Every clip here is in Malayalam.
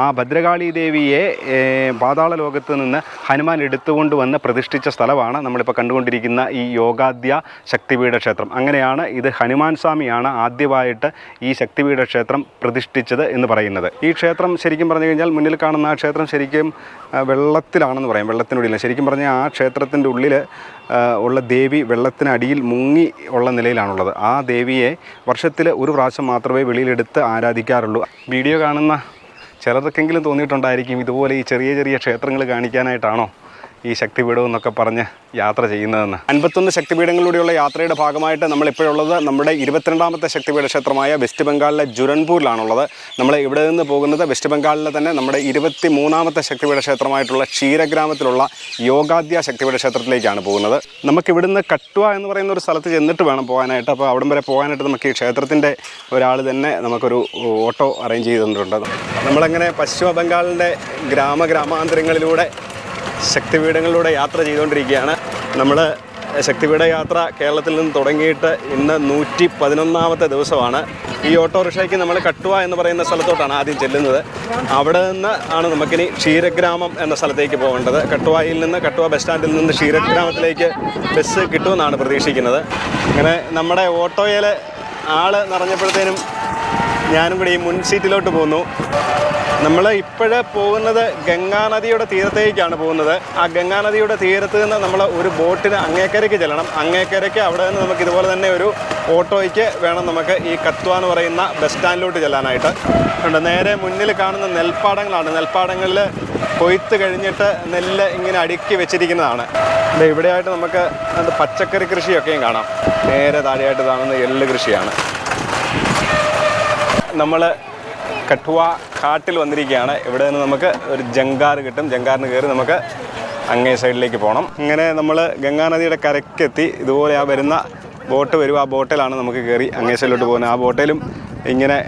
ആ ഭദ്രകാളി ദേവിയെ പാതാള ലോകത്ത് നിന്ന് ഹനുമാൻ എടുത്തുകൊണ്ട് വന്ന് പ്രതിഷ്ഠിച്ച സ്ഥലമാണ് നമ്മളിപ്പോൾ കണ്ടുകൊണ്ടിരിക്കുന്ന ഈ യോഗാദ്യ ശക്തിപീഠ ക്ഷേത്രം. അങ്ങനെയാണ് ഇത് ഹനുമാൻ സ്വാമിയാണ് ആദ്യമായിട്ട് ഈ ശക്തിപീഠ ക്ഷേത്രം പ്രതിഷ്ഠിച്ചത് എന്ന് പറയുന്നത്. ഈ ക്ഷേത്രം ശരിക്കും പറഞ്ഞു കഴിഞ്ഞാൽ മുന്നിൽ കാണുന്ന ആ ക്ഷേത്രം ശരിക്കും വെള്ളത്തിലാണെന്ന് പറയാം, വെള്ളത്തിനുള്ളിൽ. ശരിക്കും പറഞ്ഞാൽ ആ ക്ഷേത്രത്തിൻ്റെ ഉള്ളിൽ ഉള്ള ദേവി വെള്ളത്തിനടിയിൽ മുങ്ങി ഉള്ള നിലയിലാണുള്ളത്. ആ ദേവിയെ വർഷത്തിൽ ഒരു പ്രാവശ്യം മാത്രമേ വെളിയിലെടുത്ത് ആരാധിക്കാറുള്ളൂ. വീഡിയോ കാണുന്ന ചിലർക്കെങ്കിലും തോന്നിയിട്ടുണ്ടായിരിക്കും ഇതുപോലെ ഈ ചെറിയ ചെറിയ ക്ഷേത്രങ്ങൾ കാണിക്കാനായിട്ടാണോ ഈ ശക്തിപീഠം എന്നൊക്കെ പറഞ്ഞ് യാത്ര ചെയ്യുന്നതെന്ന്. 51 ശക്തിപീഠങ്ങളിലൂടെയുള്ള യാത്രയുടെ ഭാഗമായിട്ട് നമ്മളിപ്പോഴുള്ളത് നമ്മുടെ 22ാമത്തെ ശക്തിപീഠ ക്ഷേത്രമായ വെസ്റ്റ് ബംഗാളിലെ ജുരൻപൂരിലാണുള്ളത്. നമ്മൾ ഇവിടെ നിന്ന് പോകുന്നത് വെസ്റ്റ് ബംഗാളിലെ തന്നെ നമ്മുടെ 23ാമത്തെ ശക്തിപീഠ ക്ഷേത്രമായിട്ടുള്ള ക്ഷീരഗ്രാമത്തിലുള്ള യോഗാദ്യ ശക്തിപീഠ ക്ഷേത്രത്തിലേക്കാണ് പോകുന്നത്. നമുക്കിവിടുന്ന് കട്വ എന്ന് പറയുന്ന ഒരു സ്ഥലത്ത് ചെന്നിട്ട് വേണം പോകാനായിട്ട്. അപ്പോൾ അവിടം വരെ പോകാനായിട്ട് നമുക്ക് ഈ ക്ഷേത്രത്തിൻ്റെ ഒരാൾ തന്നെ നമുക്കൊരു ഓട്ടോ അറേഞ്ച് ചെയ്തിട്ടുണ്ട്. നമ്മളങ്ങനെ പശ്ചിമ ബംഗാളിൻ്റെ ഗ്രാമാന്തരങ്ങളിലൂടെ ശക്തിപീഠങ്ങളിലൂടെ യാത്ര ചെയ്തുകൊണ്ടിരിക്കുകയാണ്. നമ്മൾ ശക്തിപീഠ യാത്ര കേരളത്തിൽ നിന്ന് തുടങ്ങിയിട്ട് ഇന്ന് 111ാമത്തെ ദിവസമാണ്. ഈ ഓട്ടോറിക്ഷയ്ക്ക് നമ്മൾ കട്വ എന്ന് പറയുന്ന സ്ഥലത്തോട്ടാണ് ആദ്യം ചെല്ലുന്നത്. അവിടെ നിന്ന് ആണ് നമുക്കിനി ക്ഷീരഗ്രാമം എന്ന സ്ഥലത്തേക്ക് പോകേണ്ടത്. കട്വയിൽ നിന്ന് കട്വ ബസ് സ്റ്റാൻഡിൽ നിന്ന് ക്ഷീരഗ്രാമത്തിലേക്ക് ബസ് കിട്ടുമെന്നാണ് പ്രതീക്ഷിക്കുന്നത്. അങ്ങനെ നമ്മുടെ ഓട്ടോയിൽ ആൾ നിറഞ്ഞപ്പോഴത്തേനും ഞാനും കൂടി ഈ മുൻ സീറ്റിലോട്ട് പോന്നു. നമ്മൾ ഇപ്പോഴേ പോകുന്നത് ഗംഗാനദിയുടെ തീരത്തേക്കാണ് പോകുന്നത്. ആ ഗംഗാനദിയുടെ തീരത്ത് നിന്ന് നമ്മൾ ഒരു ബോട്ടിന് അങ്ങേക്കരയ്ക്ക് ചെല്ലണം. അങ്ങേക്കരയ്ക്ക് അവിടെ നിന്ന് നമുക്ക് ഇതുപോലെ തന്നെ ഒരു ഓട്ടോയ്ക്ക് വേണം നമുക്ക് ഈ കത്വ എന്ന് പറയുന്ന ബസ് സ്റ്റാൻഡിലോട്ട് ചെല്ലാനായിട്ട്. ഉണ്ട് നേരെ മുന്നിൽ കാണുന്ന നെൽപ്പാടങ്ങളാണ്. നെൽപ്പാടങ്ങളിൽ കൊയ്ത്ത് കഴിഞ്ഞിട്ട് നെല്ല് ഇങ്ങനെ അടുക്കി വെച്ചിരിക്കുന്നതാണ്. ഇവിടെയായിട്ട് നമുക്ക് അത് പച്ചക്കറി കൃഷിയൊക്കെയും കാണാം. നേരെ താഴെയായിട്ട് കാണുന്ന എള്ള് കൃഷിയാണ്. നമ്മൾ കട്വ ഘാട്ടിൽ വന്നിരിക്കുകയാണ്. ഇവിടെ നിന്ന് നമുക്ക് ഒരു ജങ്കാർ കിട്ടും. ജങ്കാറിന് കയറി നമുക്ക് അങ്ങേ സൈഡിലേക്ക് പോകണം. ഇങ്ങനെ നമ്മൾ ഗംഗാനദിയുടെ കരയ്ക്കെത്തി. ഇതുപോലെ ആ വരുന്ന ബോട്ട് വരും. ആ ബോട്ടിലാണ് നമുക്ക് കയറി അങ്ങേ സൈഡിലോട്ട് പോകുന്നത്. ആ ബോട്ടിലും ഇങ്ങനെ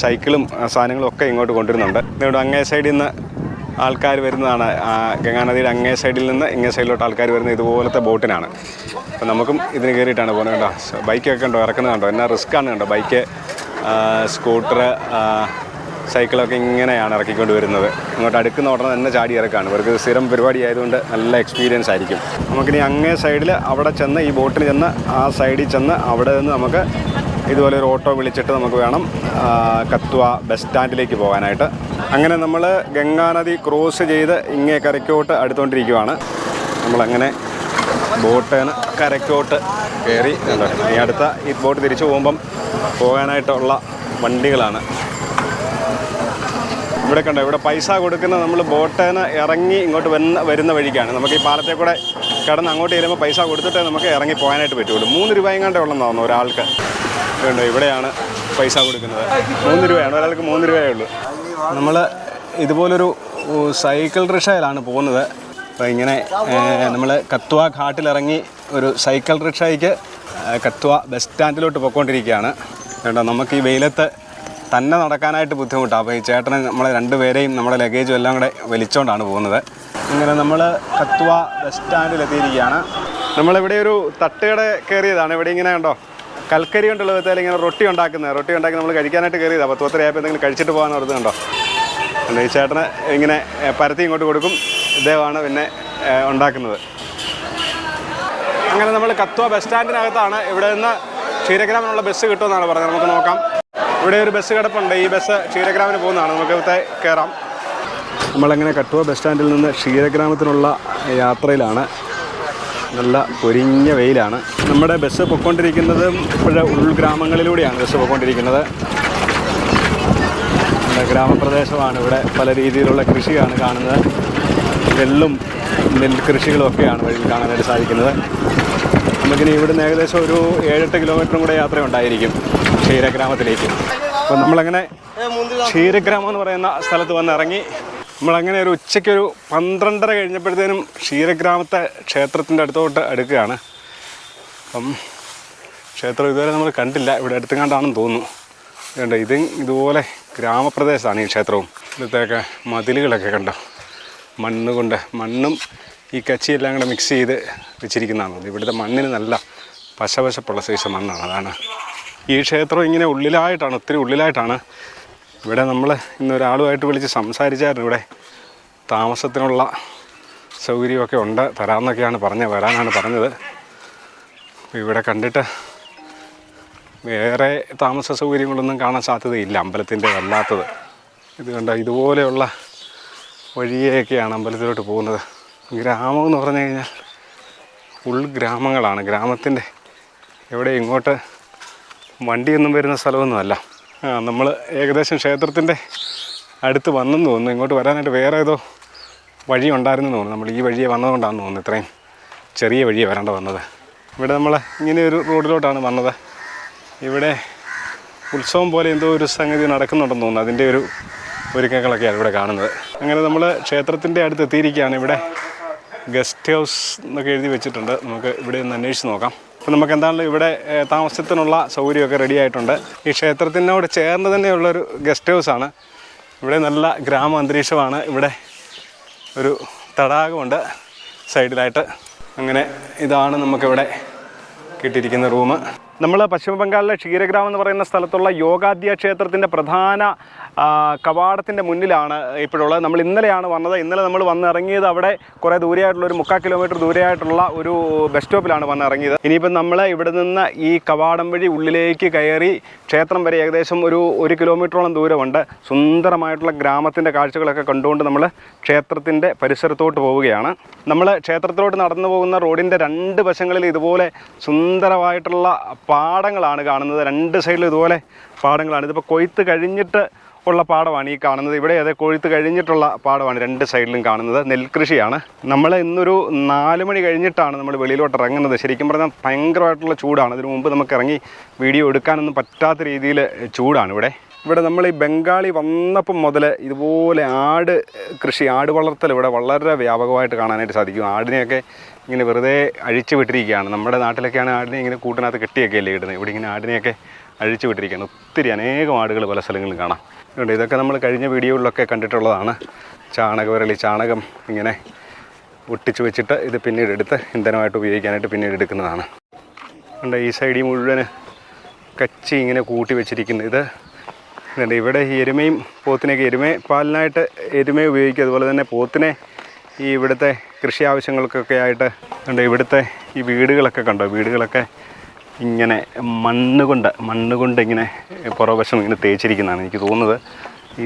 സൈക്കിളും സാധനങ്ങളും ഒക്കെ ഇങ്ങോട്ട് കൊണ്ടുവരുന്നുണ്ട്. ഇവിടെ അങ്ങേ സൈഡിൽ നിന്ന് ആൾക്കാർ വരുന്നതാണ്. ഗംഗാനദിയുടെ അങ്ങേ സൈഡിൽ നിന്ന് ഇങ്ങേ സൈഡിലോട്ട് ആൾക്കാർ വരുന്നത് ഇതുപോലത്തെ ബോട്ടിനാണ്. അപ്പോൾ നമുക്കും ഇതിന് കയറിയിട്ടാണ് പോകുന്നത്. കേട്ടോ, ബൈക്കൊക്കെ ഉണ്ടോ ഇറക്കുന്നത് കണ്ടോ, എന്നാ റിസ്ക്കാണ് കണ്ടോ. ബൈക്ക്, സ്കൂട്ടർ, സൈക്കിളൊക്കെ ഇങ്ങനെയാണ് ഇറക്കിക്കൊണ്ട് വരുന്നത്. ഇങ്ങോട്ട് അടുക്കുന്ന ഉടനെ തന്നെ ചാടി ഇറക്കാണ്. ഇവർക്ക് സ്ഥിരം പരിപാടി ആയതുകൊണ്ട് നല്ല എക്സ്പീരിയൻസ് ആയിരിക്കും. നമുക്കിനി അങ്ങേ സൈഡിൽ അവിടെ ചെന്ന് ഈ ബോട്ടിൽ ചെന്ന് ആ സൈഡിൽ ചെന്ന് അവിടെ നിന്ന് നമുക്ക് ഇതുപോലെ ഒരു ഓട്ടോ വിളിച്ചിട്ട് നമുക്ക് വേണം കത്വ ബസ് സ്റ്റാൻഡിലേക്ക് പോകാനായിട്ട്. അങ്ങനെ നമ്മൾ ഗംഗാനദി ക്രോസ് ചെയ്ത് ഇങ്ങേ കരയ്ക്കോട്ട് അടുത്തുകൊണ്ടിരിക്കുകയാണ്. നമ്മളങ്ങനെ ബോട്ടിന് കരയ്ക്കോട്ട് കയറി. ഈ അടുത്ത ഈ ബോട്ട് തിരിച്ചു പോകുമ്പം പോകാനായിട്ടുള്ള വണ്ടികളാണ്. ഇവിടെ കണ്ടോ, ഇവിടെ പൈസ കൊടുക്കുന്ന നമ്മൾ ബോട്ടിന് ഇറങ്ങി ഇങ്ങോട്ട് വരുന്ന വഴിക്കാണ്. നമുക്ക് ഈ പാലത്തെ കൂടെ കിടന്ന് അങ്ങോട്ട് ചെല്ലുമ്പോൾ പൈസ കൊടുത്തിട്ടേ നമുക്ക് ഇറങ്ങി പോകാനായിട്ട് പറ്റുള്ളൂ. 3 രൂപയും കണ്ടേ ഉള്ളതെന്ന് ഒരാൾക്ക്. കണ്ടോ, ഇവിടെയാണ് പൈസ കൊടുക്കുന്നത്. 3 രൂപയാണ് ഒരാൾക്ക്, 3 രൂപയേ ഉള്ളൂ. നമ്മൾ ഇതുപോലൊരു സൈക്കിൾ റിക്ഷയിലാണ് പോകുന്നത്. അപ്പോൾ ഇങ്ങനെ നമ്മൾ കത്വ ഘാട്ടിലിറങ്ങി ഒരു സൈക്കിൾ റിക്ഷയ്ക്ക് കത്വ ബസ് സ്റ്റാൻഡിലോട്ട് പോയിക്കൊണ്ടിരിക്കുകയാണ്. കേട്ടോ, നമുക്ക് ഈ വെയിലത്ത് തന്നെ നടക്കാനായിട്ട് ബുദ്ധിമുട്ടാണ്. അപ്പോൾ ഈ ചേട്ടനെ നമ്മളെ 2 പേരെയും നമ്മുടെ ലഗേജും എല്ലാം കൂടെ വലിച്ചുകൊണ്ടാണ് പോകുന്നത്. ഇങ്ങനെ നമ്മൾ കത്വ ബസ് സ്റ്റാൻഡിലെത്തിയിരിക്കുകയാണ്. നമ്മളിവിടെ ഒരു തട്ടുകട കയറിയതാണ്. ഇവിടെ ഇങ്ങനെ കണ്ടോ, കൽക്കരി കൊണ്ടുള്ള വിധത്തിൽ ഇങ്ങനെ റൊട്ടി ഉണ്ടാക്കി നമ്മൾ കഴിക്കാനായിട്ട് കയറിയതാണ്. 10 ആയപ്പോൾ എന്തെങ്കിലും കഴിച്ചിട്ട് പോകാൻ ഓർത്ത് കണ്ടോ. ഈ ചേട്ടന് ഇങ്ങനെ പരത്തി ഇങ്ങോട്ട് കൊടുക്കും. ഇദ്ദേഹമാണ് പിന്നെ ഉണ്ടാക്കുന്നത്. അങ്ങനെ നമ്മൾ കത്വ ബസ് സ്റ്റാൻഡിനകത്താണ്. ഇവിടെ നിന്ന് ക്ഷീരഗ്രാമിനുള്ള ബസ് കിട്ടുമെന്നാണ് പറഞ്ഞത്. നമുക്ക് നോക്കാം. ഇവിടെ ഒരു ബസ് കിടപ്പുണ്ട്. ഈ ബസ് ക്ഷീരഗ്രാമിന് പോകുന്നതാണ്. നമുക്ക് ഇവിടുത്തെ കയറാം. നമ്മളങ്ങനെ കട്വ ബസ് സ്റ്റാൻഡിൽ നിന്ന് ക്ഷീരഗ്രാമത്തിനുള്ള യാത്രയിലാണ്. നല്ല പൊരിഞ്ഞ വെയിലാണ്. നമ്മുടെ ബസ് പൊയ്ക്കൊണ്ടിരിക്കുന്നത് ഇപ്പോഴേ ഉൾഗ്രാമങ്ങളിലൂടെയാണ് ബസ് പൊയ്ക്കൊണ്ടിരിക്കുന്നത്. ഗ്രാമപ്രദേശമാണ്. ഇവിടെ പല രീതിയിലുള്ള കൃഷിയാണ് കാണുന്നത്. നെല്ലും നെൽകൃഷികളും ഒക്കെയാണ് വഴിയിൽ കാണാനായിട്ട് സാധിക്കുന്നത്. നമുക്കിനി ഇവിടുന്ന് ഏകദേശം ഒരു 7-8 കിലോമീറ്ററും കൂടെ യാത്ര ഉണ്ടായിരിക്കും ക്ഷീരഗ്രാമത്തിലേക്ക്. അപ്പോൾ നമ്മളങ്ങനെ ക്ഷീരഗ്രാമം എന്ന് പറയുന്ന സ്ഥലത്ത് വന്നിറങ്ങി. നമ്മളങ്ങനെ ഒരു ഉച്ചയ്ക്കൊരു 12:30 കഴിഞ്ഞപ്പോഴത്തേനും ക്ഷീരഗ്രാമത്തെ ക്ഷേത്രത്തിൻ്റെ അടുക്കുകയാണ്. അപ്പം ക്ഷേത്രം ഇതുവരെ നമ്മൾ കണ്ടില്ല. ഇവിടെ അടുത്തെങ്ങാണ്ടാണെന്ന് തോന്നുന്നു. കണ്ടോ, ഇതുപോലെ ഗ്രാമപ്രദേശമാണ് ഈ ക്ഷേത്രവും. ഇവിടുത്തെയൊക്കെ മതിലുകളൊക്കെ കണ്ടോ, മണ്ണും ഈ കച്ചിയെല്ലാം കൂടെ മിക്സ് ചെയ്ത് വെച്ചിരിക്കുന്നതാണ്. ഇവിടുത്തെ മണ്ണിന് നല്ല പശപശപ്പുള്ള സൈസ് മണ്ണാണ്. അതാണ് ഈ ക്ഷേത്രം ഇങ്ങനെ ഉള്ളിലായിട്ടാണ്, ഒത്തിരി ഉള്ളിലായിട്ടാണ് ഇവിടെ നമ്മൾ ഇന്നൊരാളുമായിട്ട് വിളിച്ച് സംസാരിച്ചായിരുന്നു. ഇവിടെ താമസത്തിനുള്ള സൗകര്യമൊക്കെ ഉണ്ട്, തരാമെന്നൊക്കെയാണ് വരാനാണ് പറഞ്ഞത്. ഇവിടെ കണ്ടിട്ട് വേറെ താമസ സൗകര്യങ്ങളൊന്നും കാണാൻ സാധ്യതയില്ല, അമ്പലത്തിൻ്റെ അല്ലാത്തത്. ഇത് കണ്ട ഇതുപോലെയുള്ള വഴിയൊക്കെയാണ് അമ്പലത്തിലോട്ട് പോകുന്നത്. ഗ്രാമം എന്ന് പറഞ്ഞു കഴിഞ്ഞാൽ ഉൾഗ്രാമങ്ങളാണ്. ഗ്രാമത്തിൻ്റെ എവിടെ ഇങ്ങോട്ട് വണ്ടിയൊന്നും വരുന്ന സ്ഥലമൊന്നുമല്ല. നമ്മൾ ഏകദേശം ക്ഷേത്രത്തിൻ്റെ അടുത്ത് വന്നെന്ന് തോന്നുന്നു. ഇങ്ങോട്ട് വരാനായിട്ട് വേറെ ഏതോ വഴി ഉണ്ടായിരുന്നു തോന്നുന്നു. നമ്മൾ ഈ വഴിയെ വന്നതുകൊണ്ടാണെന്ന് തോന്നുന്നു ഇത്രയും ചെറിയ വഴിയെ വരേണ്ട വന്നത്. ഇവിടെ നമ്മൾ ഇങ്ങനെ ഒരു റോഡിലോട്ടാണ് വന്നത്. ഇവിടെ ഉത്സവം പോലെ എന്തോ ഒരു സംഗതി നടക്കുന്നുണ്ടെന്ന് തോന്നുന്നു. അതിൻ്റെ ഒരു ഒരുക്കങ്ങളൊക്കെയാണ് ഇവിടെ കാണുന്നത്. അങ്ങനെ നമ്മൾ ക്ഷേത്രത്തിൻ്റെ അടുത്ത് എത്തിയിരിക്കുകയാണ്. ഇവിടെ ഗസ്റ്റ് ഹൗസ് എന്നൊക്കെ എഴുതി വെച്ചിട്ടുണ്ട്. നമുക്ക് ഇവിടെ ഒന്ന് അന്വേഷിച്ച് നോക്കാം. അപ്പോൾ നമുക്ക് എന്താണല്ലോ ഇവിടെ താമസത്തിനുള്ള സൗകര്യമൊക്കെ റെഡി ആയിട്ടുണ്ട്. ഈ ക്ഷേത്രത്തിനോട് ചേർന്ന് തന്നെയുള്ളൊരു ഗസ്റ്റ് ഹൗസാണ്. ഇവിടെ നല്ല ഗ്രാമ അന്തരീക്ഷമാണ്. ഇവിടെ ഒരു തടാകമുണ്ട് സൈഡിലായിട്ട്. അങ്ങനെ ഇതാണ് നമുക്കിവിടെ കിട്ടിയിരിക്കുന്ന റൂം. നമ്മൾ പശ്ചിമ ബംഗാളിലെ ക്ഷീരഗ്രാമം എന്ന് പറയുന്ന സ്ഥലത്തുള്ള യോഗാദ്യ ക്ഷേത്രത്തിൻ്റെ പ്രധാന കവാടത്തിൻ്റെ മുന്നിലാണ് ഇപ്പോഴുള്ളത്. നമ്മൾ ഇന്നലെയാണ് വന്നത്. ഇന്നലെ നമ്മൾ വന്നിറങ്ങിയത് അവിടെ കുറേ ദൂരെയായിട്ടുള്ള ഒരു 3/4 കിലോമീറ്റർ ദൂരെയായിട്ടുള്ള ഒരു ബസ് സ്റ്റോപ്പിലാണ് വന്നിറങ്ങിയത്. ഇനിയിപ്പം നമ്മൾ ഇവിടെ നിന്ന് ഈ കവാടം വഴി ഉള്ളിലേക്ക് കയറി ക്ഷേത്രം വരെ ഏകദേശം ഒരു 1 കിലോമീറ്ററോളം ദൂരമുണ്ട്. സുന്ദരമായിട്ടുള്ള ഗ്രാമത്തിൻ്റെ കാഴ്ചകളൊക്കെ കണ്ടുകൊണ്ട് നമ്മൾ ക്ഷേത്രത്തിൻ്റെ പരിസരത്തോട്ട് പോവുകയാണ്. നമ്മൾ ക്ഷേത്രത്തിലോട്ട് നടന്നു പോകുന്ന റോഡിൻ്റെ 2 വശങ്ങളിൽ ഇതുപോലെ സുന്ദരമായിട്ടുള്ള പാടങ്ങളാണ് കാണുന്നത്. 2 സൈഡിലും ഇതുപോലെ പാടങ്ങളാണ്. ഇതിപ്പോൾ കൊയ്ത്ത് കഴിഞ്ഞിട്ട് ഉള്ള പാടമാണ് ഈ കാണുന്നത്. ഇവിടെ അതേ കൊയ്ത്ത് കഴിഞ്ഞിട്ടുള്ള പാടമാണ് 2 സൈഡിലും കാണുന്നത്. നെൽകൃഷിയാണ്. നമ്മൾ ഇന്നൊരു 4 മണി കഴിഞ്ഞിട്ടാണ് നമ്മൾ വെളിയിലോട്ട് ഇറങ്ങുന്നത്. ശരിക്കും പറഞ്ഞാൽ ഭയങ്കരമായിട്ടുള്ള ചൂടാണ്. ഇതിനു മുമ്പ് നമുക്ക് ഇറങ്ങി വീഡിയോ എടുക്കാനൊന്നും പറ്റാത്ത രീതിയിൽ ചൂടാണ് ഇവിടെ. ഇവിടെ നമ്മൾ ഈ ബംഗാളി വന്നപ്പം മുതൽ ഇതുപോലെ ആട് കൃഷി, ആട് വളർത്തൽ ഇവിടെ വളരെ വ്യാപകമായിട്ട് കാണാനായിട്ട് സാധിക്കും. ആടിനെയൊക്കെ ഇങ്ങനെ വെറുതെ അഴിച്ചു വിട്ടിരിക്കുകയാണ്. നമ്മുടെ നാട്ടിലൊക്കെയാണ് ആടിനെ ഇങ്ങനെ കൂട്ടിനകത്ത് കെട്ടിയൊക്കെ അല്ലേ ഇടുന്നത്. ഇവിടെ ഇങ്ങനെ ആടിനെയൊക്കെ അഴിച്ചു വിട്ടിരിക്കുകയാണ്. ഒത്തിരി അനേകം ആടുകൾ പല സ്ഥലങ്ങളിലും കാണാം. അതുകൊണ്ട് ഇതൊക്കെ നമ്മൾ കഴിഞ്ഞ വീഡിയോകളിലൊക്കെ കണ്ടിട്ടുള്ളതാണ്. ചാണകവരളി, ചാണകം ഇങ്ങനെ ഒട്ടിച്ച് വെച്ചിട്ട് ഇത് പിന്നീട് എടുത്ത് ഇന്ധനമായിട്ട് ഉപയോഗിക്കാനായിട്ട് പിന്നീട് എടുക്കുന്നതാണ്. അതുകൊണ്ട് ഈ സൈഡിൽ മുഴുവൻ കച്ചി ഇങ്ങനെ കൂട്ടി വെച്ചിരിക്കുന്നത്. ഇത് ഇവിടെ ഈ എരുമയും പോത്തിനെയൊക്കെ പാലിനായിട്ട് എരുമയെ ഉപയോഗിക്കും. അതുപോലെ തന്നെ പോത്തിനെ ഈ ഇവിടുത്തെ കൃഷി ആവശ്യങ്ങൾക്കൊക്കെ ആയിട്ട് ഉണ്ട്. ഇവിടുത്തെ ഈ വീടുകളൊക്കെ കണ്ടോ, വീടുകളൊക്കെ ഇങ്ങനെ മണ്ണ് കൊണ്ട് ഇങ്ങനെ പുറവശം ഇങ്ങനെ തേച്ചിരിക്കുന്നതാണ്. എനിക്ക് തോന്നുന്നത്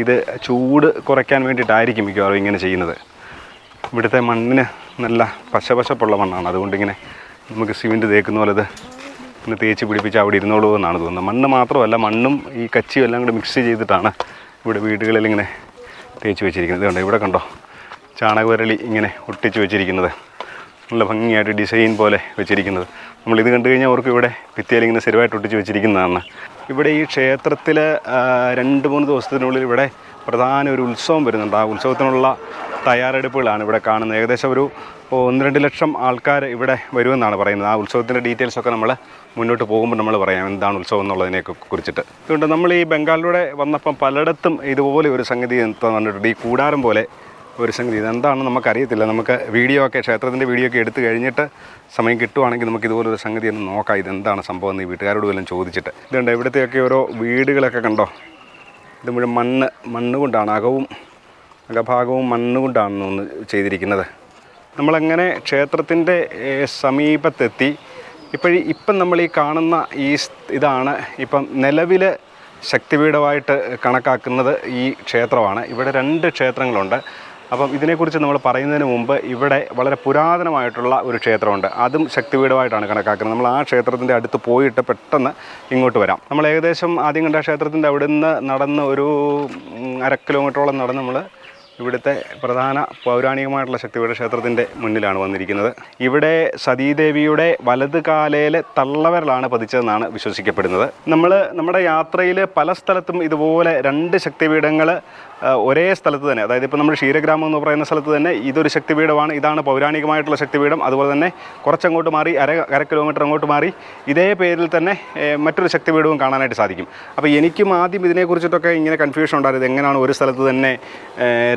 ഇത് ചൂട് കുറയ്ക്കാൻ വേണ്ടിയിട്ടായിരിക്കും മിക്കവാറും ഇങ്ങനെ ചെയ്യുന്നത്. ഇവിടുത്തെ മണ്ണിന് നല്ല പശപ്പുള്ള മണ്ണാണ്. അതുകൊണ്ടിങ്ങനെ നമുക്ക് സിമെൻറ്റ് തേക്കുന്ന പോലെ ഇത് ഇങ്ങനെ തേച്ച് പിടിപ്പിച്ച് അവിടെ ഇരുന്നോളൂ എന്നാണ് തോന്നുന്നത്. മണ്ണ് മാത്രമല്ല, മണ്ണും ഈ കച്ചിയും എല്ലാം കൂടി മിക്സ് ചെയ്തിട്ടാണ് ഇവിടെ വീടുകളിൽ ഇങ്ങനെ തേച്ച് വെച്ചിരിക്കുന്നത്. കണ്ടോ, ഇവിടെ കണ്ടോ ചാണകവരളി ഇങ്ങനെ ഒട്ടിച്ച് വെച്ചിരിക്കുന്നത്, നല്ല ഭംഗിയായിട്ട് ഡിസൈൻ പോലെ വെച്ചിരിക്കുന്നത്. നമ്മളിത് കണ്ടു കഴിഞ്ഞാൽ അവർക്ക് ഇവിടെ ഭിത്തിയിൽ ഇങ്ങനെ സ്ഥിരമായിട്ട് ഒട്ടിച്ച് വെച്ചിരിക്കുന്നതാണ്. ഇവിടെ ഈ ക്ഷേത്രത്തിൽ 2-3 ദിവസത്തിനുള്ളിൽ ഇവിടെ പ്രധാന ഒരു ഉത്സവം വരുന്നുണ്ട്. ആ ഉത്സവത്തിനുള്ള തയ്യാറെടുപ്പുകളാണ് ഇവിടെ കാണുന്നത്. ഏകദേശം ഒരു 1-2 ലക്ഷം ആൾക്കാർ ഇവിടെ വരുമെന്നാണ് പറയുന്നത്. ആ ഉത്സവത്തിൻ്റെ ഡീറ്റെയിൽസൊക്കെ നമ്മൾ മുന്നോട്ട് പോകുമ്പോൾ നമ്മൾ പറയാം എന്താണ് ഉത്സവം എന്നുള്ളതിനെയൊക്കെ കുറിച്ചിട്ട്. അതുകൊണ്ട് നമ്മൾ ഈ ബംഗാളിലൂടെ വന്നപ്പം പലയിടത്തും ഇതുപോലെ ഒരു സംഗതി കണ്ടിട്ടുണ്ട്. ഈ കൂടാരം പോലെ ഒരു സംഗതി. ഇതെന്താണെന്ന് നമുക്കറിയത്തില്ല. നമുക്ക് ക്ഷേത്രത്തിൻ്റെ വീഡിയോ ഒക്കെ എടുത്തു കഴിഞ്ഞിട്ട് സമയം കിട്ടുവാണെങ്കിൽ നമുക്ക് ഇതുപോലൊരു സംഗതി ഒന്ന് നോക്കാം. ഇതെന്താണ് സംഭവം എന്ന് ഈ വീട്ടുകാരോട് വല്ലതും ചോദിച്ചിട്ട്. ഇതുണ്ട് ഇവിടുത്തെയൊക്കെ ഓരോ വീടുകളൊക്കെ കണ്ടോ, ഇത് മുഴുവൻ മണ്ണ് കൊണ്ടാണ്, അകഭാഗവും മണ്ണ് കൊണ്ടാണെന്ന് തോന്നുന്നു ചെയ്തിരിക്കുന്നത്. നമ്മളങ്ങനെ ക്ഷേത്രത്തിൻ്റെ സമീപത്തെത്തി. ഇപ്പം നമ്മൾ ഈ കാണുന്ന ഇതാണ് ഇപ്പം നിലവിൽ ശക്തിപീഠമായിട്ട് കണക്കാക്കുന്നത് ഈ ക്ഷേത്രമാണ്. ഇവിടെ 2 ക്ഷേത്രങ്ങളുണ്ട്. അപ്പം ഇതിനെക്കുറിച്ച് നമ്മൾ പറയുന്നതിന് മുമ്പ് ഇവിടെ വളരെ പുരാതനമായിട്ടുള്ള ഒരു ക്ഷേത്രമുണ്ട്. അതും ശക്തിപീഠമായിട്ടാണ് കണക്കാക്കുന്നത്. നമ്മൾ ആ ക്ഷേത്രത്തിൻ്റെ അടുത്ത് പോയിട്ട് പെട്ടെന്ന് ഇങ്ങോട്ട് വരാം. നമ്മൾ ഏകദേശം ആദ്യം കണ്ട ക്ഷേത്രത്തിൻ്റെ അവിടെ നിന്ന് നടന്ന് ഒരു 1/2 കിലോമീറ്ററോളം നടന്ന് നമ്മൾ ഇവിടുത്തെ പ്രധാന പൗരാണികമായിട്ടുള്ള ശക്തിപീഠ ക്ഷേത്രത്തിൻ്റെ മുന്നിലാണ് വന്നിരിക്കുന്നത്. ഇവിടെ സതീദേവിയുടെ വലത് കാലയിലെ തള്ളവരലാണ് പതിച്ചതെന്നാണ് വിശ്വസിക്കപ്പെടുന്നത്. നമ്മുടെ യാത്രയിൽ പല സ്ഥലത്തും ഇതുപോലെ 2 ശക്തിപീഠങ്ങൾ ഒരേ സ്ഥലത്ത് തന്നെ, അതായത് ഇപ്പോൾ നമ്മൾ ക്ഷീരഗ്രാമം എന്ന് പറയുന്ന സ്ഥലത്ത് തന്നെ ഇതൊരു ശക്തിപീഠമാണ്. ഇതാണ് പൗരാണികമായിട്ടുള്ള ശക്തിപീഠം. അതുപോലെ തന്നെ കുറച്ചങ്ങോട്ട് മാറി 1/2 കിലോമീറ്റർ അങ്ങോട്ട് മാറി ഇതേ പേരിൽ തന്നെ മറ്റൊരു ശക്തിപീഠവും കാണാനായിട്ട് സാധിക്കും. അപ്പോൾ എനിക്കും ആദ്യം ഇതിനെക്കുറിച്ചിട്ടൊക്കെ ഇങ്ങനെ കൺഫ്യൂഷൻ ഉണ്ടായിരുന്നു. എങ്ങനെയാണ് ഒരു സ്ഥലത്ത് തന്നെ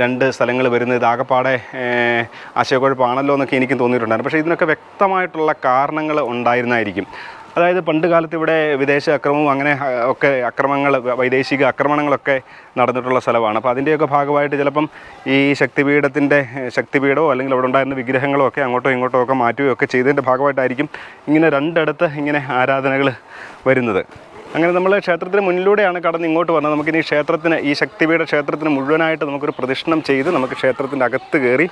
2 സ്ഥലങ്ങൾ വരുന്നത്, ആകെപ്പാടെ ആശയക്കുഴപ്പമാണല്ലോ എന്നൊക്കെ എനിക്കും തോന്നിയിട്ടുണ്ടായിരുന്നു. പക്ഷേ ഇതിനൊക്കെ വ്യക്തമായിട്ടുള്ള കാരണങ്ങൾ ഉണ്ടായിരുന്നായിരിക്കും. അതായത് പണ്ട് കാലത്ത് ഇവിടെ വിദേശ അക്രമവും അങ്ങനെ ഒക്കെ അക്രമങ്ങൾ, വൈദേശിക ആക്രമണങ്ങളൊക്കെ നടന്നിട്ടുള്ള സ്ഥലമാണ്. അപ്പോൾ അതിൻ്റെയൊക്കെ ഭാഗമായിട്ട് ചിലപ്പം ഈ ശക്തിപീഠമോ അല്ലെങ്കിൽ അവിടെ ഉണ്ടായിരുന്ന വിഗ്രഹങ്ങളോ ഒക്കെ അങ്ങോട്ടോ ഇങ്ങോട്ടോ ഒക്കെ മാറ്റുകയോ ഒക്കെ ചെയ്തതിൻ്റെ ഭാഗമായിട്ടായിരിക്കും ഇങ്ങനെ രണ്ടിടത്ത് ഇങ്ങനെ ആരാധനകൾ വരുന്നത്. അങ്ങനെ നമ്മൾ ക്ഷേത്രത്തിന് മുന്നിലൂടെയാണ് കടന്ന് ഇങ്ങോട്ട് വന്നത്. നമുക്കിനി ഈ ശക്തിപീഠ ക്ഷേത്രത്തിന് മുഴുവനായിട്ട് നമുക്കൊരു പ്രദക്ഷിണം ചെയ്ത് നമുക്ക് ക്ഷേത്രത്തിൻ്റെ അകത്ത് കയറി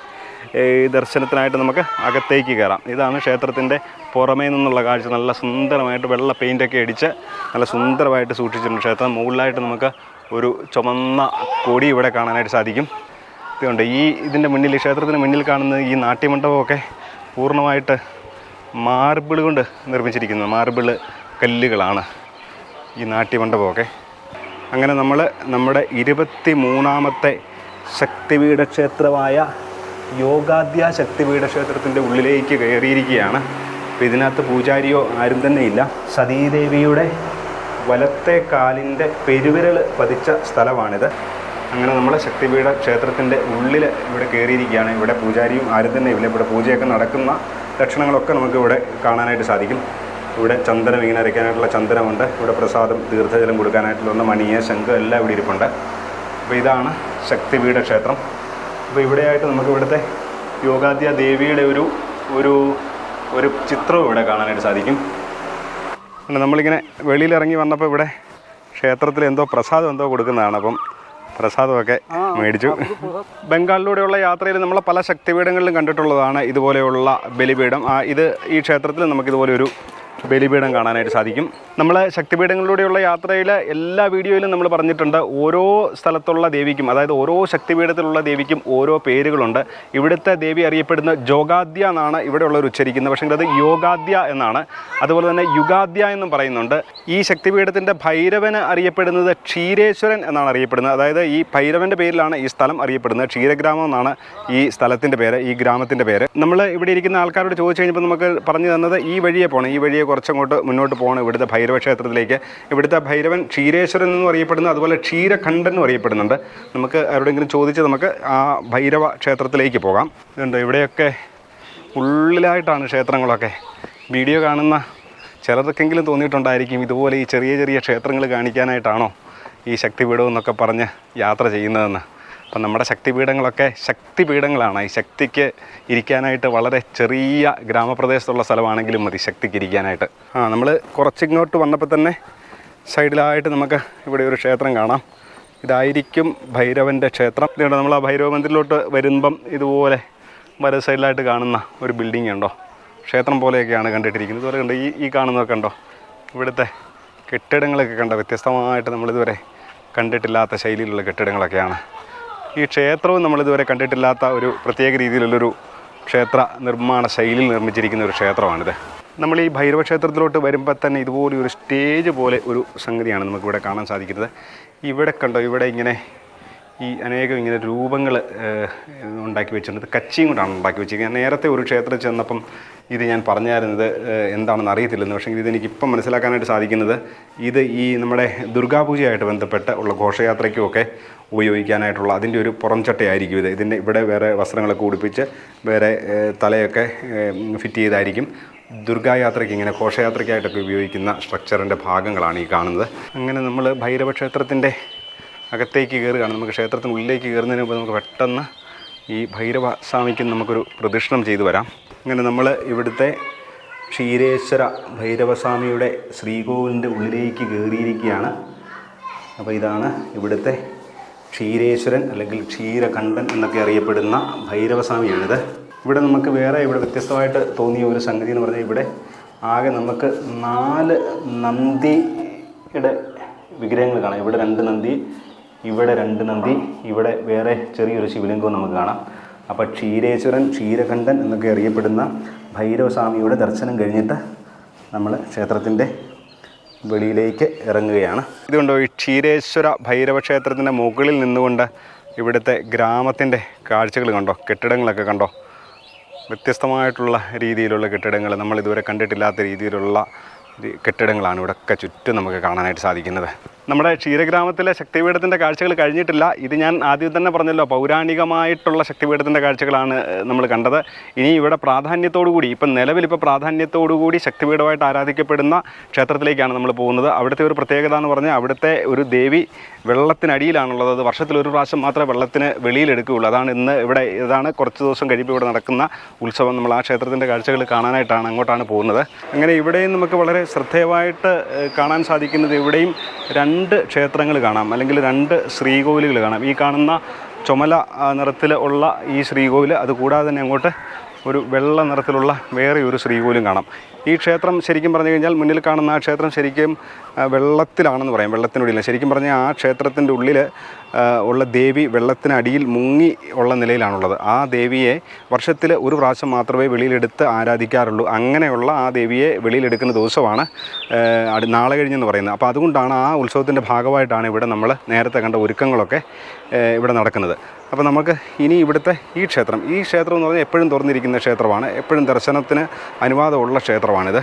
ദർശനത്തിനായിട്ട് നമുക്ക് അകത്തേക്ക് കയറാം. ഇതാണ് ക്ഷേത്രത്തിൻ്റെ പുറമേ നിന്നുള്ള കാഴ്ച. നല്ല സുന്ദരമായിട്ട് വെള്ള പെയിൻ്റൊക്കെ അടിച്ച് നല്ല സുന്ദരമായിട്ട് സൂക്ഷിച്ചിട്ടുണ്ട് ക്ഷേത്രം. മുകളിലായിട്ട് നമുക്ക് ഒരു ചുമന്ന കൊടി ഇവിടെ കാണാനായിട്ട് സാധിക്കും. ഇതുകൊണ്ട് ഇതിൻ്റെ മുന്നിൽ, ക്ഷേത്രത്തിന് മുന്നിൽ കാണുന്ന ഈ നാട്യമണ്ഡപമൊക്കെ പൂർണ്ണമായിട്ട് മാർബിൾ കൊണ്ട് നിർമ്മിച്ചിരിക്കുന്നത്, മാർബിൾ കല്ലുകളാണ് ഈ നാട്യമണ്ഡപമൊക്കെ. അങ്ങനെ നമ്മൾ നമ്മുടെ 23ാമത്തെ ശക്തിപീഠ ക്ഷേത്രമായ യോഗാദ്യ ശക്തിപീഠ ക്ഷേത്രത്തിൻ്റെ ഉള്ളിലേക്ക് കയറിയിരിക്കുകയാണ്. അപ്പോൾ ഇതിനകത്ത് പൂജാരിയോ ആരും തന്നെ ഇല്ല. സതീദേവിയുടെ വലത്തെ കാലിൻ്റെ പെരുവിരൽ പതിച്ച സ്ഥലമാണിത്. അങ്ങനെ നമ്മൾ ശക്തിപീഠ ക്ഷേത്രത്തിൻ്റെ ഉള്ളിൽ ഇവിടെ കയറിയിരിക്കുകയാണ്. ഇവിടെ പൂജാരിയും ആരും തന്നെ ഇല്ല. ഇവിടെ പൂജയൊക്കെ നടക്കുന്ന ലക്ഷണങ്ങളൊക്കെ നമുക്ക് ഇവിടെ കാണാനായിട്ട് സാധിക്കും. ഇവിടെ ചന്ദനം ഇങ്ങനെ അരയ്ക്കാനായിട്ടുള്ള ചന്ദനമുണ്ട്. ഇവിടെ പ്രസാദം, തീർത്ഥജലം കൊടുക്കാനായിട്ടുള്ള മണിയെ, ശംഖ് എല്ലാം ഇവിടെ ഇരിപ്പുണ്ട്. അപ്പോൾ ഇതാണ് ശക്തിപീഠ ക്ഷേത്രം. അപ്പോൾ ഇവിടെയായിട്ട് നമുക്ക് ഇവിടുത്തെ യോഗാദ്യ ദേവിയുടെ ഒരു ചിത്രവും ഇവിടെ കാണാനായിട്ട് സാധിക്കും. പിന്നെ നമ്മളിങ്ങനെ വെളിയിലിറങ്ങി വന്നപ്പോൾ ഇവിടെ ക്ഷേത്രത്തിൽ പ്രസാദം കൊടുക്കുന്നതാണ്. അപ്പം പ്രസാദമൊക്കെ മേടിച്ചു. ബംഗാളിലൂടെയുള്ള യാത്രയിൽ നമ്മൾ പല ശക്തിപീഠങ്ങളിലും കണ്ടിട്ടുള്ളതാണ് ഇതുപോലെയുള്ള ബലിപീഠം. ഈ ക്ഷേത്രത്തിൽ നമുക്കിതുപോലെ ഒരു ബലിപീഠം കാണാനായിട്ട് സാധിക്കും. നമ്മൾ ശക്തിപീഠങ്ങളിലൂടെയുള്ള യാത്രയിൽ എല്ലാ വീഡിയോയിലും നമ്മൾ പറഞ്ഞിട്ടുണ്ട്, ഓരോ സ്ഥലത്തുള്ള ദേവിക്കും, അതായത് ഓരോ ശക്തിപീഠത്തിലുള്ള ദേവിക്കും ഓരോ പേരുകളുണ്ട്. ഇവിടുത്തെ ദേവി അറിയപ്പെടുന്നത് ജോഗാദ്യ എന്നാണ് ഇവിടെയുള്ളവർ ഉച്ചരിക്കുന്നത്. പക്ഷേ അത് യോഗാദ്യ എന്നാണ്. അതുപോലെ തന്നെ യുഗാദ്യ എന്നും പറയുന്നുണ്ട്. ഈ ശക്തിപീഠത്തിൻ്റെ ഭൈരവന് അറിയപ്പെടുന്നത് ക്ഷീരേശ്വരൻ എന്നാണ് അറിയപ്പെടുന്നത്. അതായത് ഈ ഭൈരവൻ്റെ പേരിലാണ് ഈ സ്ഥലം അറിയപ്പെടുന്നത്. ക്ഷീരഗ്രാമം എന്നാണ് ഈ സ്ഥലത്തിൻ്റെ പേര്, ഈ ഗ്രാമത്തിൻ്റെ പേര്. നമ്മൾ ഇവിടെ ഇരിക്കുന്ന ആൾക്കാരോട് ചോദിച്ചു കഴിഞ്ഞപ്പോൾ നമുക്ക് പറഞ്ഞു തന്നത് ഈ വഴിയെ പോകണം, ഈ വഴിയെ കുറച്ചങ്ങോട്ട് മുന്നോട്ട് പോകണം ഇവിടുത്തെ ഭൈരവ ക്ഷേത്രത്തിലേക്ക്. ഇവിടുത്തെ ഭൈരവൻ ക്ഷീരേശ്വരൻ എന്നും അറിയപ്പെടുന്നു, അതുപോലെ ക്ഷീരഖണ്ഡൻ എന്നും അറിയപ്പെടുന്നുണ്ട്. നമുക്ക് ആരോടെങ്കിലും ചോദിച്ച് നമുക്ക് ആ ഭൈരവ ക്ഷേത്രത്തിലേക്ക് പോകാം. ഇതുണ്ട്, ഇവിടെയൊക്കെ ഉള്ളിലായിട്ടാണ് ക്ഷേത്രങ്ങളൊക്കെ. വീഡിയോ കാണുന്ന ചിലർക്കെങ്കിലും തോന്നിയിട്ടുണ്ടായിരിക്കും ഇതുപോലെ ഈ ചെറിയ ചെറിയ ക്ഷേത്രങ്ങൾ കാണിക്കാനായിട്ടാണോ ഈ ശക്തിപീഠം എന്നൊക്കെ പറഞ്ഞ് യാത്ര ചെയ്യുന്നതെന്ന്. അപ്പം നമ്മുടെ ശക്തിപീഠങ്ങളൊക്കെ ശക്തിപീഠങ്ങളാണ്. ഈ ശക്തിക്ക് ഇരിക്കാനായിട്ട് വളരെ ചെറിയ ഗ്രാമപ്രദേശത്തുള്ള സ്ഥലമാണെങ്കിലും മതി ശക്തിക്ക് ഇരിക്കാനായിട്ട്. നമ്മൾ കുറച്ചിങ്ങോട്ട് വന്നപ്പോൾ തന്നെ സൈഡിലായിട്ട് നമുക്ക് ഇവിടെ ഒരു ക്ഷേത്രം കാണാം. ഇതായിരിക്കും ഭൈരവൻ്റെ ക്ഷേത്രം. ഇതുകൊണ്ട് നമ്മൾ ആ ഭൈരവ മന്ദിരിലോട്ട് വരുമ്പം ഇതുപോലെ വലത് സൈഡിലായിട്ട് കാണുന്ന ഒരു ബിൽഡിംഗ് ഉണ്ടോ, ക്ഷേത്രം പോലെയൊക്കെയാണ് കണ്ടിട്ടിരിക്കുന്നത്. ഇതുപോലെ കണ്ടോ, ഈ കാണുന്നതൊക്കെ ഉണ്ടോ, ഇവിടുത്തെ കെട്ടിടങ്ങളൊക്കെ കണ്ടോ, വ്യത്യസ്തമായിട്ട് നമ്മളിതുവരെ കണ്ടിട്ടില്ലാത്ത ശൈലിയിലുള്ള കെട്ടിടങ്ങളൊക്കെയാണ്. ഈ ക്ഷേത്രവും നമ്മളിതുവരെ കണ്ടിട്ടില്ലാത്ത ഒരു പ്രത്യേക രീതിയിലുള്ളൊരു ക്ഷേത്ര നിർമ്മാണ ശൈലിയിൽ നിർമ്മിച്ചിരിക്കുന്ന ഒരു ക്ഷേത്രമാണിത്. നമ്മൾ ഈ ഭൈരവ ക്ഷേത്രത്തിലോട്ട് വരുമ്പോൾ തന്നെ ഇതുപോലെ ഒരു സ്റ്റേജ് പോലെ ഒരു സംഗതിയാണ് നമുക്കിവിടെ കാണാൻ സാധിക്കുന്നത്. ഇവിടെ കണ്ടോ, ഇവിടെ ഇങ്ങനെ ഈ അനേകം ഇങ്ങനെ രൂപങ്ങൾ ഉണ്ടാക്കി വെച്ചിട്ടുണ്ട്. കച്ചിയും കൊണ്ടാണ് ഉണ്ടാക്കി വെച്ചിരിക്കുന്നത്. നേരത്തെ ഒരു ക്ഷേത്രത്തിൽ ചെന്നപ്പം ഇത് ഞാൻ പറഞ്ഞായിരുന്നത് എന്താണെന്ന് അറിയത്തില്ലെന്ന്. പക്ഷേ ഇതെനിക്കിപ്പം മനസ്സിലാക്കാനായിട്ട് സാധിക്കുന്നത് ഈ നമ്മുടെ ദുർഗാപൂജയായിട്ട് ബന്ധപ്പെട്ട് ഉള്ള ഘോഷയാത്രയ്ക്കുമൊക്കെ ഉപയോഗിക്കാനായിട്ടുള്ള അതിൻ്റെ ഒരു പുറംചട്ടയായിരിക്കും ഇത്. ഇതിൻ്റെ ഇവിടെ വേറെ വസ്ത്രങ്ങളൊക്കെ ഉടുപ്പിച്ച് വേറെ തലയൊക്കെ ഫിറ്റ് ചെയ്തായിരിക്കും ദുർഗായാത്രയ്ക്ക്, ഇങ്ങനെ ഘോഷയാത്രയ്ക്കായിട്ടൊക്കെ ഉപയോഗിക്കുന്ന സ്ട്രക്ചറിൻ്റെ ഭാഗങ്ങളാണ് ഈ കാണുന്നത്. അങ്ങനെ നമ്മൾ ഭൈരവ ക്ഷേത്രത്തിൻ്റെ അകത്തേക്ക് കയറുകയാണ്. നമുക്ക് ക്ഷേത്രത്തിനുള്ളിലേക്ക് കയറുന്നതിന് മുമ്പ് നമുക്ക് പെട്ടെന്ന് ഈ ഭൈരവ സ്വാമിക്ക് നമുക്കൊരു പ്രദക്ഷിണം ചെയ്തു വരാം. അങ്ങനെ നമ്മൾ ഇവിടുത്തെ ക്ഷീരേശ്വര ഭൈരവസ്വാമിയുടെ ശ്രീകോവിലിൻ്റെ ഉള്ളിലേക്ക് കയറിയിരിക്കുകയാണ്. അപ്പോൾ ഇതാണ് ഇവിടുത്തെ ക്ഷീരേശ്വരൻ അല്ലെങ്കിൽ ക്ഷീരഖണ്ഡൻ എന്നൊക്കെ അറിയപ്പെടുന്ന ഭൈരവസ്വാമിയാണിത്. ഇവിടെ നമുക്ക് ഇവിടെ വ്യത്യസ്തമായിട്ട് തോന്നിയ ഒരു സംഗതി എന്ന് പറഞ്ഞാൽ ഇവിടെ ആകെ നമുക്ക് 4 നന്ദിയുടെ വിഗ്രഹങ്ങൾ കാണാം. ഇവിടെ 2 നന്ദി, ഇവിടെ 2 നന്ദി, ഇവിടെ വേറെ ചെറിയൊരു ശിവലിംഗവും നമുക്ക് കാണാം. അപ്പോൾ ക്ഷീരേശ്വരൻ, ക്ഷീരഖണ്ഡൻ എന്നൊക്കെ അറിയപ്പെടുന്ന ഭൈരവസ്വാമിയുടെ ദർശനം കഴിഞ്ഞിട്ട് നമ്മൾ ക്ഷേത്രത്തിൻ്റെ വെളിയിലേക്ക് ഇറങ്ങുകയാണ്. ഇതുകൊണ്ടോ ഈ ക്ഷീരേശ്വര ഭൈരവ ക്ഷേത്രത്തിൻ്റെ മുകളിൽ നിന്നുകൊണ്ട് ഇവിടുത്തെ ഗ്രാമത്തിൻ്റെ കാഴ്ചകൾ കണ്ടോ, കെട്ടിടങ്ങളൊക്കെ കണ്ടോ, വ്യത്യസ്തമായിട്ടുള്ള രീതിയിലുള്ള കെട്ടിടങ്ങൾ, നമ്മളിതുവരെ കണ്ടിട്ടില്ലാത്ത രീതിയിലുള്ള കെട്ടിടങ്ങളാണ് ഇവിടെയൊക്കെ ചുറ്റും നമുക്ക് കാണാനായിട്ട് സാധിക്കുന്നത്. നമ്മുടെ ക്ഷീരഗ്രാമത്തിലെ ശക്തിപീഠത്തിൻ്റെ കാഴ്ചകൾ കഴിഞ്ഞിട്ടില്ല. ഇത് ഞാൻ ആദ്യം തന്നെ പറഞ്ഞല്ലോ, പൗരാണികമായിട്ടുള്ള ശക്തിപീഠത്തിൻ്റെ കാഴ്ചകളാണ് നമ്മൾ കണ്ടത്. ഇനി ഇവിടെ പ്രാധാന്യത്തോടുകൂടി നിലവിലിപ്പോൾ പ്രാധാന്യത്തോടുകൂടി ശക്തിപീഠമായിട്ട് ആരാധിക്കപ്പെടുന്ന ക്ഷേത്രത്തിലേക്കാണ് നമ്മൾ പോകുന്നത്. അവിടുത്തെ ഒരു പ്രത്യേകത എന്ന് പറഞ്ഞാൽ അവിടുത്തെ ഒരു ദേവി വെള്ളത്തിനടിയിലാണുള്ളത്. അത് വർഷത്തിലൊരു പ്രാവശ്യം മാത്രമേ വെള്ളത്തിന് വെളിയിലെടുക്കുകയുള്ളൂ. ഇതാണ് കുറച്ച് ദിവസം കഴിയുമ്പോൾ ഇവിടെ നടക്കുന്ന ഉത്സവം. നമ്മൾ ആ ക്ഷേത്രത്തിൻ്റെ കാഴ്ചകൾ കാണാനായിട്ടാണ് അങ്ങോട്ടാണ് പോകുന്നത്. അങ്ങനെ ഇവിടെയും നമുക്ക് വളരെ ശ്രദ്ധേയമായിട്ട് കാണാൻ സാധിക്കുന്നത്, ഇവിടെയും 2 ക്ഷേത്രങ്ങൾ കാണാം, അല്ലെങ്കിൽ 2 ശ്രീകോവിലുകൾ കാണാം. ഈ കാണുന്ന ചുമല നിറത്തിൽ ഉള്ള ഈ ശ്രീകോവിൽ, അതുകൂടാതെ തന്നെ അങ്ങോട്ട് ഒരു വെള്ള നിറത്തിലുള്ള വേറെ ഒരു ശ്രീകോവിലും കാണാം. ഈ ക്ഷേത്രം ശരിക്കും പറഞ്ഞു കഴിഞ്ഞാൽ മുന്നിൽ കാണുന്ന ആ ക്ഷേത്രം ശരിക്കും വെള്ളത്തിലാണെന്ന് പറയാം, വെള്ളത്തിനുള്ളിൽ. ശരിക്കും പറഞ്ഞാൽ ആ ക്ഷേത്രത്തിൻ്റെ ഉള്ളിൽ ഉള്ള ദേവി വെള്ളത്തിനടിയിൽ മുങ്ങി ഉള്ള നിലയിലാണുള്ളത്. ആ ദേവിയെ വർഷത്തിൽ ഒരു പ്രാവശ്യം മാത്രമേ വെളിയിലെടുത്ത് ആരാധിക്കാറുള്ളൂ. അങ്ങനെയുള്ള ആ ദേവിയെ വെളിയിലെടുക്കുന്ന ദിവസമാണ് നാളെ കഴിഞ്ഞെന്ന് പറയുന്നത്. അപ്പോൾ അതുകൊണ്ടാണ് ആ ഉത്സവത്തിൻ്റെ ഭാഗമായിട്ടാണ് ഇവിടെ നമ്മൾ നേരത്തെ കണ്ട ഒരുക്കങ്ങളൊക്കെ ഇവിടെ നടക്കുന്നത്. അപ്പോൾ നമുക്ക് ഇനി ഇവിടുത്തെ ഈ ക്ഷേത്രം എന്ന് പറഞ്ഞാൽ എപ്പോഴും തുറന്നിരിക്കുന്ന ക്ഷേത്രമാണ്, എപ്പോഴും ദർശനത്തിന് അനുവാദമുള്ള ക്ഷേത്രമാണിത്.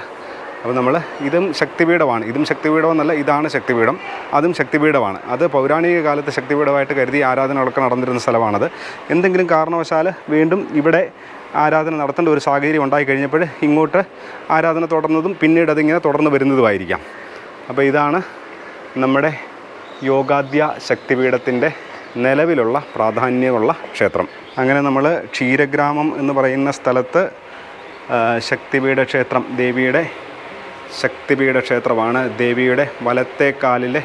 അപ്പോൾ നമ്മൾ ഇതും ശക്തിപീഠമെന്നല്ല, ഇതാണ് ശക്തിപീഠം, അതും ശക്തിപീഠമാണ്. അത് പൗരാണിക കാലത്ത് ശക്തിപീഠമായിട്ട് കരുതി ആരാധനകളൊക്കെ നടന്നിരുന്ന സ്ഥലമാണത്. എന്തെങ്കിലും കാരണവശാൽ വീണ്ടും ഇവിടെ ആരാധന നടത്തേണ്ട ഒരു സാഹചര്യം ഉണ്ടായി കഴിഞ്ഞപ്പോൾ ഇങ്ങോട്ട് ആരാധന തുടർന്നതും പിന്നീട് അതിങ്ങനെ തുടർന്ന് വരുന്നതുമായിരിക്കാം. അപ്പോൾ ഇതാണ് നമ്മുടെ യോഗാദ്യ ശക്തിപീഠത്തിൻ്റെ നിലവിലുള്ള പ്രാധാന്യമുള്ള ക്ഷേത്രം. അങ്ങനെ നമ്മൾ ക്ഷീരഗ്രാമം എന്ന് പറയുന്ന സ്ഥലത്ത് ശക്തിപീഠ ക്ഷേത്രം, ദേവിയുടെ ശക്തിപീഠ ക്ഷേത്രമാണ്. ദേവിയുടെ വലത്തെ കാലിലെ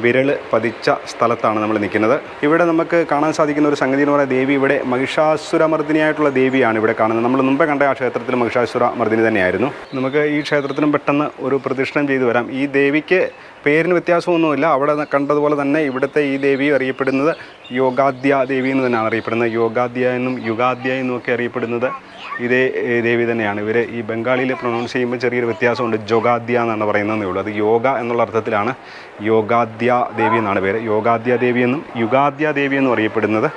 വിരൽ പതിച്ച സ്ഥലത്താണ് നമ്മൾ നിൽക്കുന്നത്. ഇവിടെ നമുക്ക് കാണാൻ സാധിക്കുന്ന ഒരു സംഗതി എന്ന് പറയുന്നത്, ദേവി ഇവിടെ മഹിഷാസുരമർദ്ദിനിയായിട്ടുള്ള ദേവിയാണ് ഇവിടെ കാണുന്നത്. നമ്മൾ മുമ്പേ കണ്ട ആ ക്ഷേത്രത്തിൽ മഹിഷാസുരമർദ്ദിനി തന്നെയായിരുന്നു. നമുക്ക് ഈ ക്ഷേത്രത്തിനും പെട്ടെന്ന് ഒരു പ്രദക്ഷിണം ചെയ്തു വരാം. ഈ ദേവിക്ക് പേരിന് വ്യത്യാസമൊന്നുമില്ല. അവിടെ കണ്ടതുപോലെ തന്നെ ഇവിടുത്തെ ഈ ദേവി അറിയപ്പെടുന്നത് യോഗാദ്യ ദേവി എന്ന് തന്നെയാണ് അറിയപ്പെടുന്നത്. യോഗാദ്യ എന്നും യുഗാദ്യ എന്നും ഒക്കെ അറിയപ്പെടുന്നത് ഇതേ ദേവി തന്നെയാണ്. ഇവർ ഈ ബംഗാളിയിൽ പ്രൊനൗൺസ് ചെയ്യുമ്പോൾ ചെറിയൊരു വ്യത്യാസമുണ്ട്. ജോഗാദ്യ എന്നാണ് പറയുന്നതേ ഉള്ളൂ. അത് യോഗ എന്നുള്ള അർത്ഥത്തിലാണ് യോഗാദ്യ ദേവി എന്നാണ് പേര്. യോഗാദ്യ ദേവി എന്നും യുഗാദ്യ ദേവി എന്നും അറിയപ്പെടുന്നത്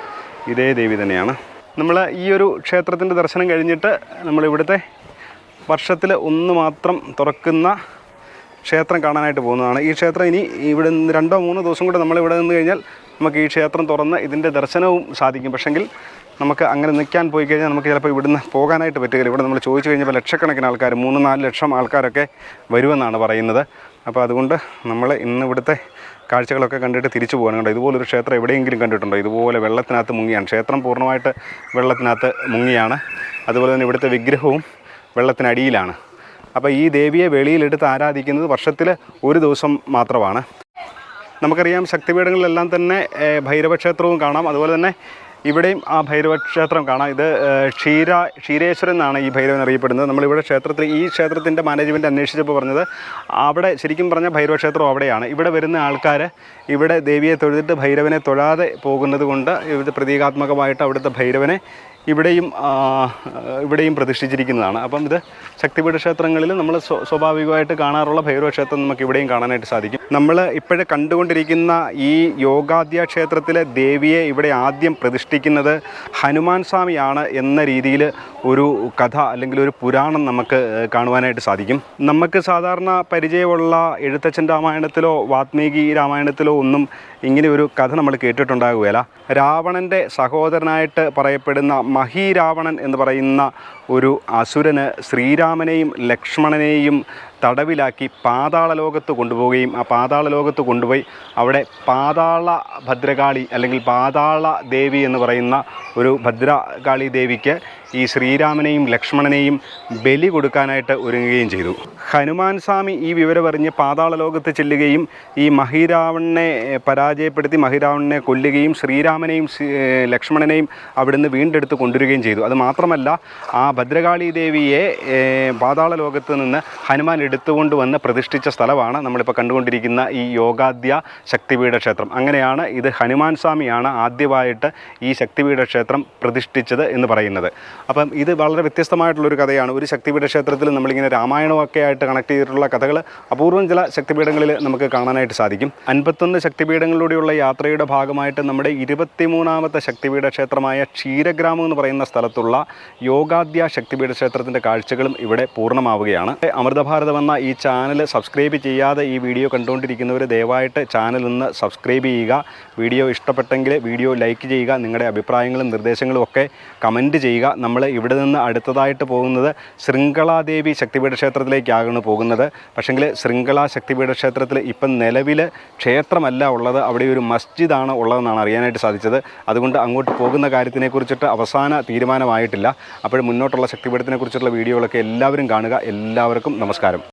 ഇതേ ദേവി തന്നെയാണ്. നമ്മൾ ഈ ഒരു ക്ഷേത്രത്തിൻ്റെ ദർശനം കഴിഞ്ഞിട്ട് നമ്മളിവിടുത്തെ വർഷത്തിൽ ഒന്ന് മാത്രം തുറക്കുന്ന ക്ഷേത്രം കാണാനായിട്ട് പോകുന്നതാണ്. ഈ ക്ഷേത്രം ഇനി ഇവിടെ 2-3 ദിവസം കൂടെ നമ്മളിവിടെ നിന്ന് കഴിഞ്ഞാൽ നമുക്ക് ഈ ക്ഷേത്രം തുറന്ന് ഇതിൻ്റെ ദർശനവും സാധിക്കും. പക്ഷെങ്കിൽ നമുക്ക് അങ്ങനെ നിൽക്കാൻ പോയി കഴിഞ്ഞാൽ നമുക്ക് ചിലപ്പോൾ ഇവിടുന്ന് പോകാനായിട്ട് പറ്റുകയില്ല. ഇവിടെ നമ്മൾ ചോദിച്ചു കഴിഞ്ഞപ്പോൾ ലക്ഷക്കണക്കിന് ആൾക്കാർ, 3-4 ലക്ഷം ആൾക്കാരൊക്കെ വരുമെന്നാണ് പറയുന്നത്. അപ്പോൾ അതുകൊണ്ട് നമ്മൾ ഇന്ന് ഇവിടുത്തെ കാഴ്ചകളൊക്കെ കണ്ടിട്ട് തിരിച്ചു പോകാനുണ്ട്. ഇതുപോലൊരു ക്ഷേത്രം എവിടെയെങ്കിലും കണ്ടിട്ടുണ്ടോ? ഇതുപോലെ വെള്ളത്തിനകത്ത് മുങ്ങിയാണ്. ക്ഷേത്രം പൂർണ്ണമായിട്ട് വെള്ളത്തിനകത്ത് മുങ്ങിയാണ്. അതുപോലെ തന്നെ ഇവിടുത്തെ വിഗ്രഹവും വെള്ളത്തിനടിയിലാണ്. അപ്പോൾ ഈ ദേവിയെ വെളിയിലെടുത്ത് ആരാധിക്കുന്നത് വർഷത്തിൽ ഒരു ദിവസം മാത്രമാണ്. നമുക്കറിയാം ശക്തിപീഠങ്ങളിലെല്ലാം തന്നെ ഭൈരവക്ഷേത്രവും കാണാം. അതുപോലെ തന്നെ ഇവിടെയും ആ ഭൈരവക്ഷേത്രം കാണാം. ഇത് ക്ഷീരേശ്വരൻ എന്നാണ് ഈ ഭൈരവൻ അറിയപ്പെടുന്നത്. നമ്മളിവിടെ ഈ ക്ഷേത്രത്തിൻ്റെ മാനേജ്മെൻറ്റ് അന്വേഷിച്ചപ്പോൾ പറഞ്ഞത്, അവിടെ ശരിക്കും പറഞ്ഞാൽ ഭൈരവക്ഷേത്രം അവിടെയാണ്. ഇവിടെ വരുന്ന ആൾക്കാർ ഇവിടെ ദേവിയെ തൊഴുതിട്ട് ഭൈരവനെ തൊഴാതെ പോകുന്നത് കൊണ്ട് ഇവിടെ പ്രതീകാത്മകമായിട്ട് അവിടുത്തെ ഭൈരവനെ ഇവിടെയും പ്രതിഷ്ഠിച്ചിരിക്കുന്നതാണ്. അപ്പം ഇത് ശക്തിപീഠ ക്ഷേത്രങ്ങളിൽ നമ്മൾ സ്വാഭാവികമായിട്ട് കാണാറുള്ള ഭൈരവക്ഷേത്രം നമുക്ക് ഇവിടെയും കാണാനായിട്ട് സാധിക്കും. നമ്മൾ ഇപ്പോഴേ കണ്ടുകൊണ്ടിരിക്കുന്ന ഈ യോഗാദ്യ ക്ഷേത്രത്തിലെ ദേവിയെ ഇവിടെ ആദ്യം പ്രതിഷ്ഠിക്കുന്നത് ഹനുമാൻ സ്വാമിയാണ് എന്ന രീതിയിൽ ഒരു കഥ അല്ലെങ്കിൽ ഒരു പുരാണം നമുക്ക് കാണുവാനായിട്ട് സാധിക്കും. നമുക്ക് സാധാരണ പരിചയമുള്ള എഴുത്തച്ഛൻ രാമായണത്തിലോ വാത്മീകി രാമായണത്തിലോ ഒന്നും ഇങ്ങനെ ഒരു കഥ നമ്മൾ കേട്ടിട്ടുണ്ടാകുകയില്ല. രാവണൻ്റെ സഹോദരനായിട്ട് പറയപ്പെടുന്ന മഹീരാവണൻ എന്ന് പറയുന്ന ഒരു അസുരന് ശ്രീരാമനെയും ലക്ഷ്മണനെയും തടവിലാക്കി പാതാള ലോകത്ത് കൊണ്ടുപോവുകയും ആ പാതാള ലോകത്ത് കൊണ്ടുപോയി അവിടെ പാതാള ഭദ്രകാളി അല്ലെങ്കിൽ പാതാള ദേവി എന്ന് പറയുന്ന ഒരു ഭദ്രകാളി ദേവിക്ക് ഈ ശ്രീരാമനെയും ലക്ഷ്മണനെയും ബലി കൊടുക്കാനായിട്ട് ഒരുങ്ങുകയും ചെയ്തു. ഹനുമാൻ സ്വാമി ഈ വിവരമറിഞ്ഞ് പാതാള ലോകത്ത് ചെല്ലുകയും ഈ മഹീരാവണനെ പരാജയപ്പെടുത്തി മഹീരാവണനെ കൊല്ലുകയും ശ്രീരാമനെയും ലക്ഷ്മണനെയും അവിടുന്ന് വീണ്ടെടുത്ത് കൊണ്ടുവരികയും ചെയ്തു. അത് മാത്രമല്ല, ആ ഭദ്രകാളി ദേവിയെ പാതാള ലോകത്ത് നിന്ന് ഹനുമാൻ എടുത്തുകൊണ്ട് വന്ന് പ്രതിഷ്ഠിച്ച സ്ഥലമാണ് നമ്മളിപ്പോൾ കണ്ടുകൊണ്ടിരിക്കുന്ന ഈ യോഗാദ്യ ശക്തിപീഠ ക്ഷേത്രം. അങ്ങനെയാണ് ഇത് ഹനുമാൻ സ്വാമിയാണ് ആദ്യമായിട്ട് ഈ ശക്തിപീഠ ക്ഷേത്രം ക്ഷേത്രം പ്രതിഷ്ഠിച്ചത് എന്ന് പറയുന്നത്. അപ്പം ഇത് വളരെ വ്യത്യസ്തമായിട്ടുള്ളൊരു കഥയാണ്. ഒരു ശക്തിപീഠ ക്ഷേത്രത്തിൽ നമ്മളിങ്ങനെ രാമായണമൊക്കെ ആയിട്ട് കണക്ട് ചെയ്തിട്ടുള്ള കഥകൾ അപൂർവം ചില ശക്തിപീഠങ്ങളിൽ നമുക്ക് കാണാനായിട്ട് സാധിക്കും. 51 ശക്തിപീഠങ്ങളിലൂടെയുള്ള യാത്രയുടെ ഭാഗമായിട്ട് നമ്മുടെ 23ാമത്തെ ശക്തിപീഠ ക്ഷേത്രമായ ക്ഷീരഗ്രാമം എന്ന് പറയുന്ന സ്ഥലത്തുള്ള യോഗാദ്യ ശക്തിപീഠ ക്ഷേത്രത്തിൻ്റെ കാഴ്ചകളും ഇവിടെ പൂർണ്ണമാവുകയാണ്. അമൃതഭാരതം എന്ന ഈ ചാനൽ സബ്സ്ക്രൈബ് ചെയ്യാതെ ഈ വീഡിയോ കണ്ടുകൊണ്ടിരിക്കുന്നവർ ദയവായിട്ട് ചാനൽ ഒന്ന് സബ്സ്ക്രൈബ് ചെയ്യുക. വീഡിയോ ഇഷ്ടപ്പെട്ടെങ്കിൽ വീഡിയോ ലൈക്ക് ചെയ്യുക. നിങ്ങളുടെ അഭിപ്രായങ്ങളും നിർദ്ദേശങ്ങളും ഒക്കെ കമൻറ്റ് ചെയ്യുക. നമ്മൾ ഇവിടെ നിന്ന് അടുത്തതായിട്ട് പോകുന്നത് ശൃംഖലാദേവി ശക്തിപീഠ ക്ഷേത്രത്തിലേക്കാണ് പോകുന്നത്. പക്ഷെങ്കിൽ ശൃംഖല ശക്തിപീഠ ക്ഷേത്രത്തിൽ ഇപ്പം നിലവിൽ ക്ഷേത്രമല്ല ഉള്ളത്, അവിടെ ഒരു മസ്ജിദാണ് ഉള്ളതെന്നാണ് അറിയാനായിട്ട് സാധിച്ചത്. അതുകൊണ്ട് അങ്ങോട്ട് പോകുന്ന കാര്യത്തിനെക്കുറിച്ചിട്ട് അവസാന തീരുമാനമായിട്ടില്ല. അപ്പോൾ മുന്നോട്ടുള്ള ശക്തിപീഠത്തിനെക്കുറിച്ചുള്ള വീഡിയോകളൊക്കെ എല്ലാവരും കാണുക. എല്ലാവർക്കും നമസ്കാരം.